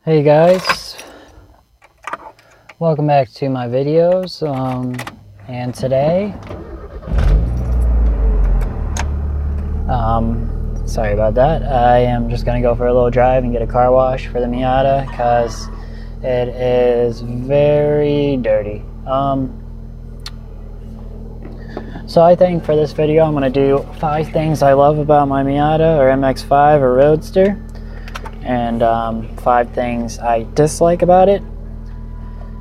Hey guys, welcome back to my videos, and today, sorry about that, I am just going to go for a little drive and get a car wash for the Miata because it is very dirty. So I think for this video I'm going to do 5 things I love about my Miata or MX-5 or Roadster, and 5 things I dislike about it.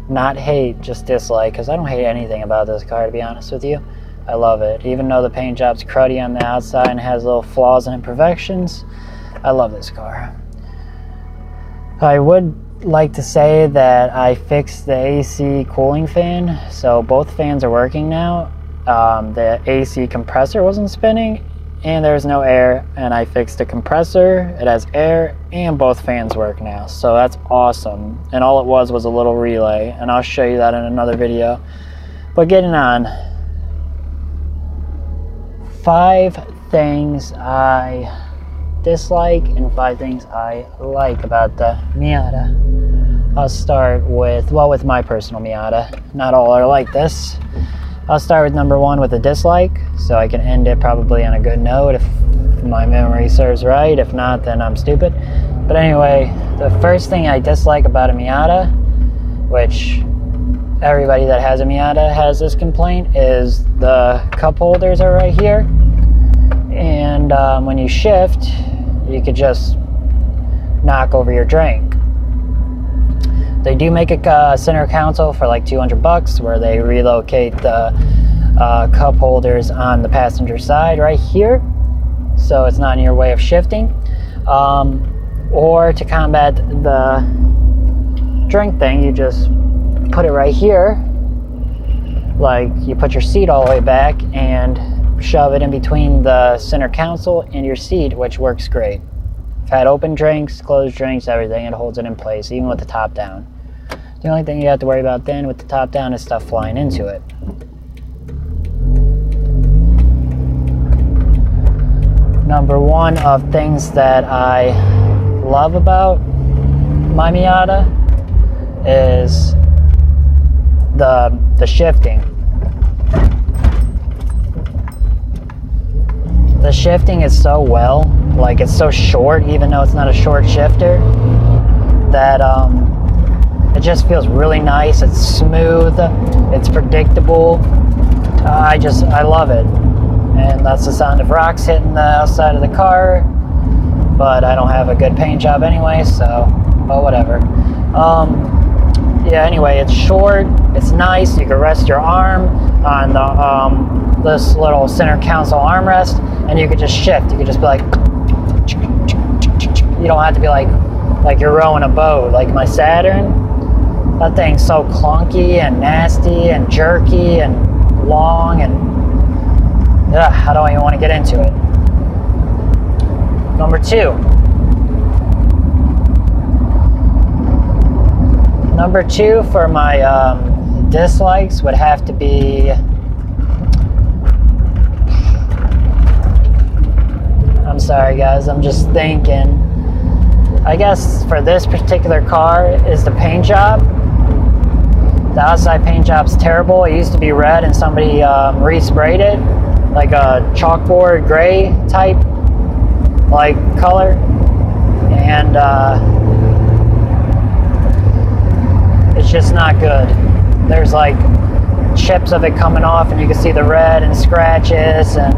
Not hate, just dislike, because I don't hate anything about this car, to be honest with you. I love it. Even though the paint job's cruddy on the outside and has little flaws and imperfections, I love this car. I would like to say that I fixed the AC cooling fan, so both fans are working now. The AC compressor wasn't spinning and there's no air, and I fixed the compressor. It has air and both fans work now, so that's awesome. And all it was a little relay, and I'll show you that in another video. But getting on, 5 things I dislike and 5 things I like about the Miata. I'll start with, well, with my personal Miata. Not all are like this. I'll start with number 1 with a dislike, so I can end it probably on a good note if my memory serves right. If not, then I'm stupid. But anyway, the first thing I dislike about a Miata, which everybody that has a Miata has this complaint, is the cup holders are right here. And when you shift, you could just knock over your drink. They do make a center console for like $200 where they relocate the cup holders on the passenger side right here, so it's not in your way of shifting. Or to combat the drink thing, you just put it right here, like you put your seat all the way back and shove it in between the center console and your seat, which works great. I've had open drinks, closed drinks, everything. It holds it in place, even with the top down. The only thing you have to worry about then with the top down is stuff flying into it. Number 1 of things that I love about my Miata is the shifting. The shifting is so well, like it's so short, even though it's not a short shifter, that it just feels really nice. It's smooth, it's predictable. I love it. And that's the sound of rocks hitting the outside of the car, but I don't have a good paint job anyway, so, but whatever. Yeah, anyway, it's short, it's nice. You can rest your arm on this little center console armrest, and you could just shift. You could just be like, you don't have to be like you're rowing a boat, like my Saturn. That thing's so clunky and nasty and jerky and long, and I don't even want to get into it. Number 2. Number 2 for my dislikes would have to be, I'm sorry guys, I'm just thinking. I guess for this particular car is the paint job. The outside paint job's terrible. It used to be red and somebody resprayed it, like a chalkboard gray type like color, and it's just not good. There's like chips of it coming off, and you can see the red and scratches and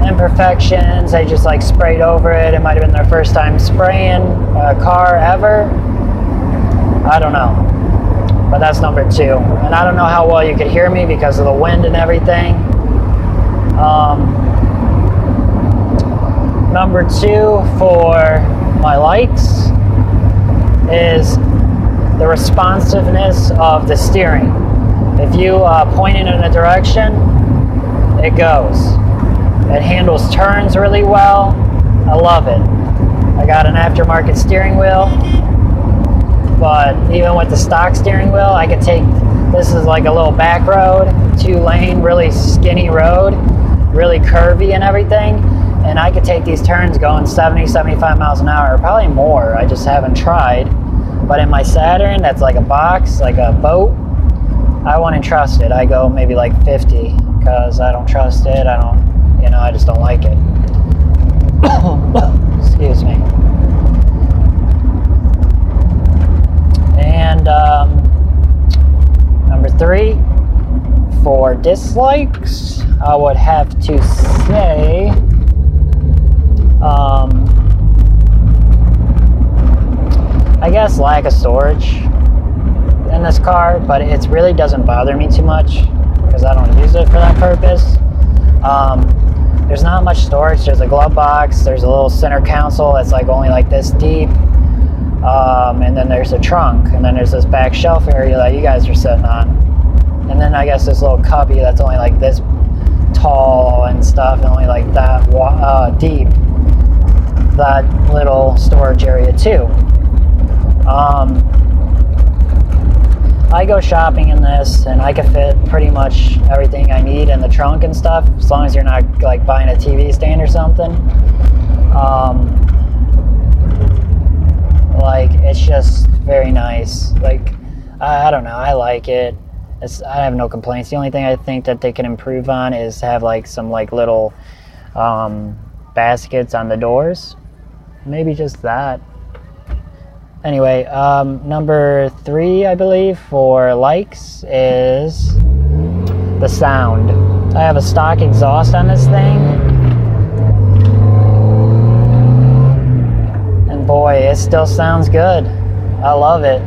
imperfections. They just like sprayed over it. It might have been their first time spraying a car ever. I don't know. But that's number 2. And I don't know how well you could hear me because of the wind and everything. Number 2 for my likes is the responsiveness of the steering. If you point it in a direction, it goes. It handles turns really well. I love it. I got an aftermarket steering wheel, but even with the stock steering wheel, I could take, this is like a little back road, 2-lane, really skinny road, really curvy and everything, and I could take these turns going 70, 75 miles an hour, probably more. I just haven't tried. But in my Saturn, that's like a box, like a boat, I wouldn't trust it. I go maybe like 50 because I don't trust it. I don't, you know, I just don't like it. Excuse me. And number 3, for dislikes, I would have to say I guess lack of storage in this car, but it really doesn't bother me too much because I don't use it for that purpose. There's not much storage. There's a glove box, there's a little center console that's like only like this deep, and then there's a trunk, and then there's this back shelf area that you guys are sitting on, and then I guess this little cubby that's only like this tall and stuff, and only like that deep, that little storage area too. I go shopping in this, and I can fit pretty much everything I need in the trunk and stuff, as long as you're not like buying a TV stand or something. Like, it's just very nice. Like, I don't know, I like it. I have no complaints. The only thing I think that they can improve on is have like some like little baskets on the doors. Maybe just that. Anyway, number 3, I believe, for likes is the sound. I have a stock exhaust on this thing, and boy, it still sounds good. I love it.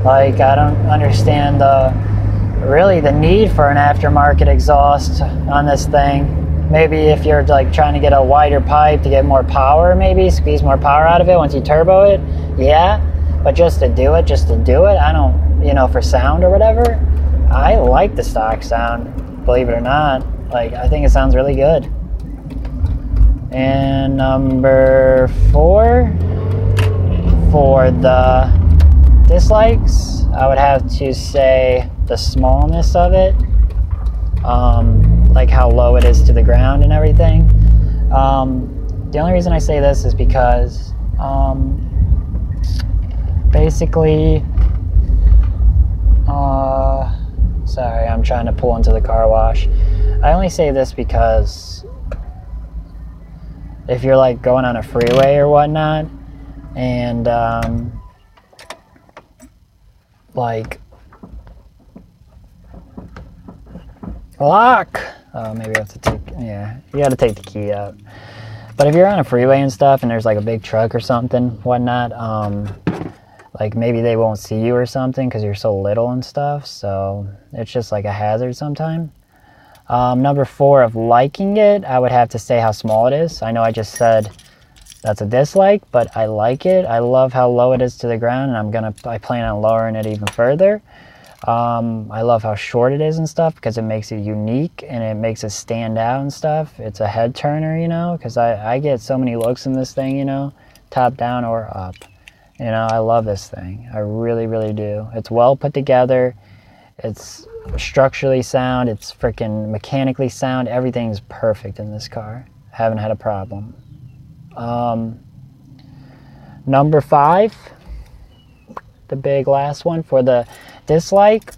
Like, I don't understand really the need for an aftermarket exhaust on this thing. Maybe if you're like trying to get a wider pipe to get more power, maybe squeeze more power out of it once you turbo it, yeah. But just to do it, I don't, you know, for sound or whatever, I like the stock sound, believe it or not. Like, I think it sounds really good. And number 4, for the dislikes, I would have to say the smallness of it. Like how low it is to the ground and everything. The only reason I say this is because basically, sorry, I'm trying to pull into the car wash. I only say this because if you're like going on a freeway or whatnot, and like lock. Oh, maybe I have to take, yeah, you got to take the key out. But if you're on a freeway and stuff, and there's like a big truck or something, whatnot, like maybe they won't see you or something because you're so little and stuff. So it's just like a hazard sometime. Number 4 of liking it, I would have to say how small it is. I know I just said that's a dislike, but I like it. I love how low it is to the ground, and I plan on lowering it even further. I love how short it is and stuff because it makes it unique and it makes it stand out and stuff. It's a head turner, you know, because I get so many looks in this thing, you know, top down or up. You know, I love this thing. I really, really do. It's well put together. It's structurally sound. It's freaking mechanically sound. Everything's perfect in this car. Haven't had a problem. Number 5, the big last one for the dislike,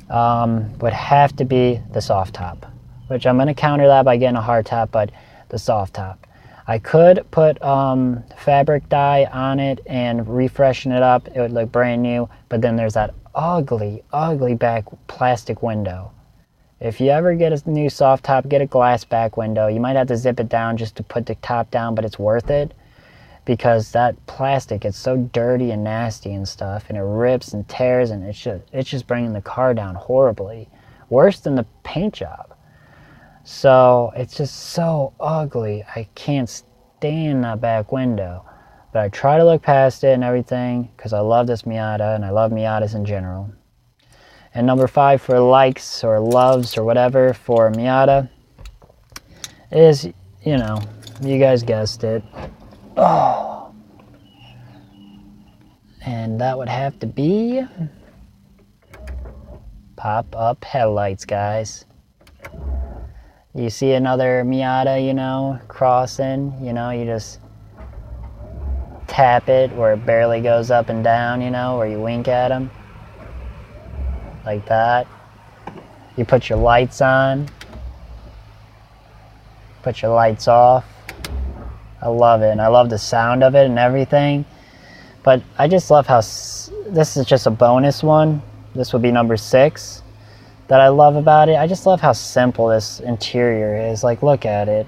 would have to be the soft top, which I'm going to counter that by getting a hard top, but the soft top. I could put fabric dye on it and refreshen it up. It would look brand new, but then there's that ugly, ugly back plastic window. If you ever get a new soft top, get a glass back window. You might have to zip it down just to put the top down, but it's worth it because that plastic gets so dirty and nasty and stuff, and it rips and tears, and it's just bringing the car down horribly. Worse than the paint job. So it's just so ugly. I can't stand that back window. But I try to look past it and everything because I love this Miata, and I love Miatas in general. And number 5 for likes or loves or whatever for Miata is, you know, you guys guessed it. Oh. And that would have to be pop-up headlights, guys. You see another Miata, you know, crossing, you know, you just tap it where it barely goes up and down, you know, where you wink at them. Like that. You put your lights on. Put your lights off. I love it, and I love the sound of it and everything. But I just love how, this is just a bonus one. This would be number 6 that I love about it. I just love how simple this interior is. Like, look at it.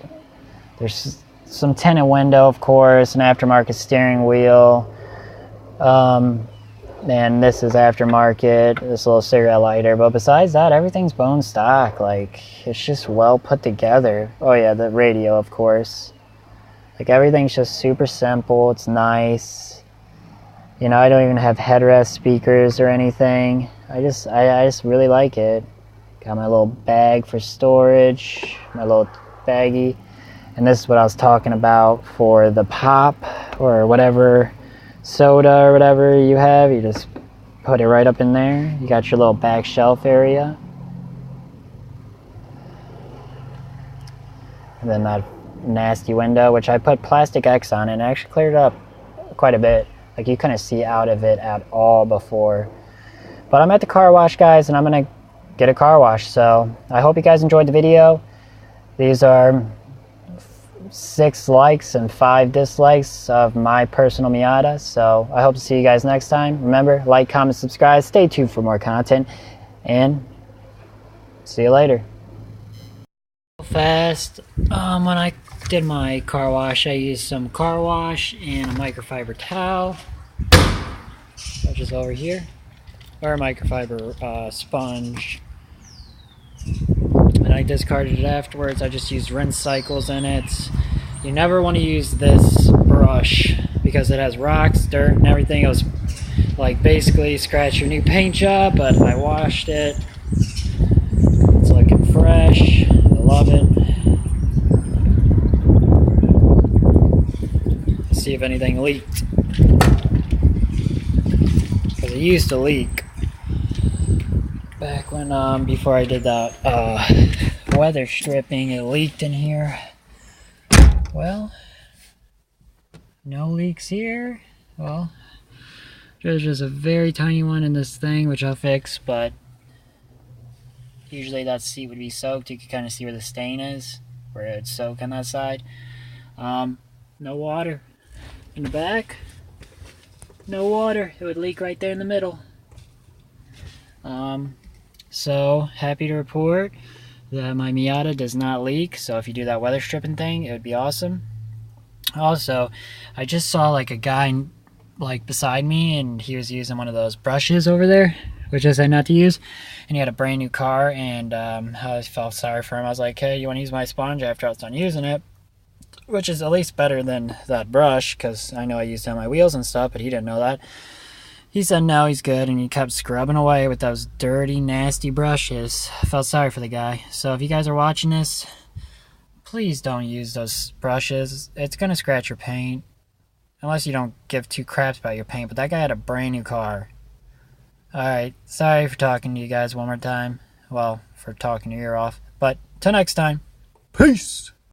There's some tinted window, of course, an aftermarket steering wheel. And this is aftermarket, this little cigarette lighter. But besides that, everything's bone stock. Like, it's just well put together. Oh yeah, the radio, of course. Like, everything's just super simple. It's nice. You know, I don't even have headrest speakers or anything. I just really like it. Got my little bag for storage, my little baggie. And this is what I was talking about for the pop or whatever soda or whatever you have. You just put it right up in there. You got your little back shelf area. And then that nasty window, which I put plastic X on it, and it actually cleared up quite a bit. Like, you couldn't see out of it at all before. But I'm at the car wash, guys, and I'm gonna get a car wash. So I hope you guys enjoyed the video. These are 6 likes and 5 dislikes of my personal Miata. So I hope to see you guys next time. Remember, like, comment, subscribe. Stay tuned for more content, and see you later. Fast. When I did my car wash, I used some car wash and a microfiber towel, which is over here, or a microfiber sponge. And I discarded it afterwards. I just used rinse cycles in it. You never want to use this brush because it has rocks, dirt, and everything. It was like basically scratch your new paint job, but I washed it. It's looking fresh. I love it. Let's see if anything leaked, because it used to leak back when before I did that weather stripping. It leaked in here. Well, no leaks here. Well, there's just a very tiny one in this thing, which I'll fix, but usually that seat would be soaked. You can kind of see where the stain is, where it's soaked on that side. No water in the back. No water. It would leak right there in the middle. So happy to report that my Miata does not leak. So if you do that weather stripping thing, it would be awesome. Also, I just saw like a guy like beside me, and he was using one of those brushes over there, which I said not to use, and he had a brand new car, and I felt sorry for him. I was like, hey, you want to use my sponge after I was done using it? Which is at least better than that brush, because I know I used it on my wheels and stuff, but he didn't know that. He said no, he's good, and he kept scrubbing away with those dirty, nasty brushes. I felt sorry for the guy. So if you guys are watching this, please don't use those brushes. It's going to scratch your paint, unless you don't give 2 craps about your paint. But that guy had a brand new car. Alright, sorry for talking to you guys one more time. Well, for talking your ear off. But till next time, peace!